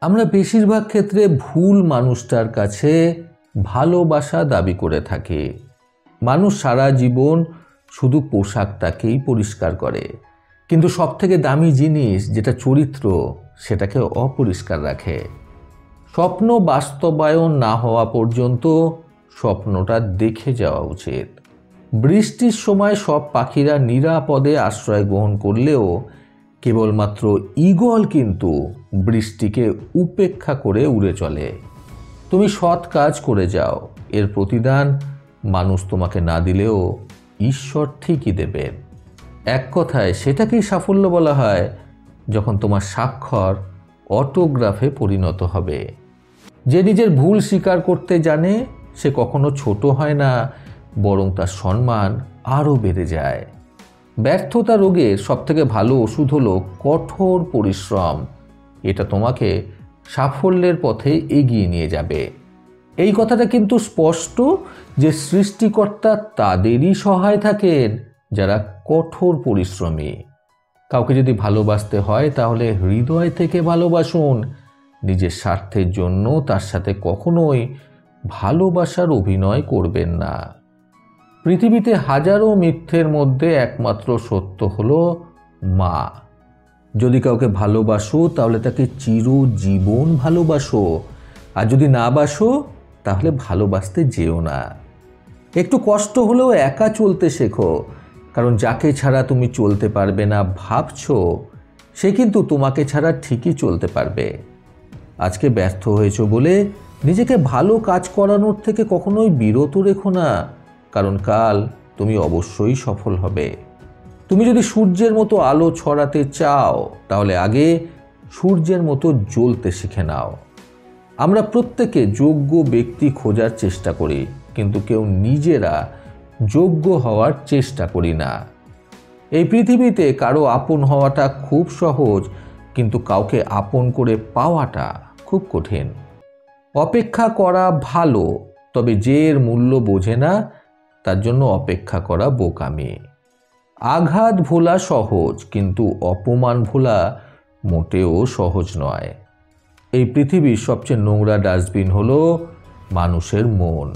আমরা বেশিরভাগ ক্ষেত্রে ভুল মানুষটার কাছে ভালোবাসা দাবি করে থাকি। মানুষ সারা জীবন শুধু পোশাকটাকেই পরিষ্কার করে, কিন্তু সবথেকে দামি জিনিস যেটা চরিত্র সেটাকে অপরিষ্কার রাখে। স্বপ্ন বাস্তবায়ন না হওয়া পর্যন্ত স্বপ্নটা দেখে যাওয়া উচিত। বৃষ্টির সময় সব পাখিরা নিরাপদে আশ্রয় গ্রহণ করলেও কেবলমাত্র ঈগল কিন্তু বৃষ্টিকে উপেক্ষা করে উড়ে চলে। তুমি সৎ কাজ করে যাও, এর প্রতিদান মানুষ তোমাকে না দিলেও ঈশ্বর ঠিকই দেবেন। এক কথায় সেটাকেই সাফল্য বলা হয় যখন তোমার স্বাক্ষর অটোগ্রাফে পরিণত হবে। যে নিজের ভুল স্বীকার করতে জানে সে কখনো ছোট হয় না, বরং তার সম্মান আরও বেড়ে যায়। ব্যর্থতা রোগের সবথেকে ভালো ওষুধ হলো কঠোর পরিশ্রম। এটা তোমাকে সাফল্যের পথে এগিয়ে নিয়ে যাবে। এই কথাটা কিন্তু স্পষ্ট যে সৃষ্টিকর্তা তাদেরই সহায় থাকেন যারা কঠোর পরিশ্রমী। কাউকে যদি ভালোবাসতে হয় তাহলে হৃদয় থেকে ভালোবাসুন। নিজের স্বার্থের জন্য তার সাথে কখনোই ভালোবাসার অভিনয় করবেন না। পৃথিবীতে হাজারো মিথ্যের মধ্যে একমাত্র সত্য হলো মা। যদি কাউকে ভালোবাসো তাহলে তাকে চিরজীবন ভালোবাসো, আর যদি না বাসো তাহলে ভালোবাসতে যেও না। একটু কষ্ট হলেও একা চলতে শেখো, কারণ যাকে ছাড়া তুমি চলতে পারবে না ভাবছো সে কিন্তু তোমাকে ছাড়া ঠিকই চলতে পারবে। আজকে ব্যর্থ হয়েছো বলে নিজেকে ভালো কাজ করানোর থেকে কখনোই বিরত রেখো না, কারণ কাল তুমি অবশ্যই সফল হবে। তুমি যদি সূর্যের মতো আলো ছড়াতে চাও তাহলে আগে সূর্যের মতো জ্বলতে শিখে নাও। আমরা প্রত্যেকে যোগ্য ব্যক্তি খোঁজার চেষ্টা করি, কিন্তু কেউ নিজেরা যোগ্য হওয়ার চেষ্টা করি না। এই পৃথিবীতে কারো আপন হওয়াটা খুব সহজ, কিন্তু কাউকে আপন করে পাওয়াটা খুব কঠিন। অপেক্ষা করা ভালো, তবে যে এর মূল্য বোঝে না তার জন্য অপেক্ষা করা বোকামি। আঘাত ভোলা সহজ, কিন্তু অপমান ভোলা মোটেও সহজ নয়। এই পৃথিবীর সবচেয়ে নোংরা ডাস্টবিন হলো মানুষের মন।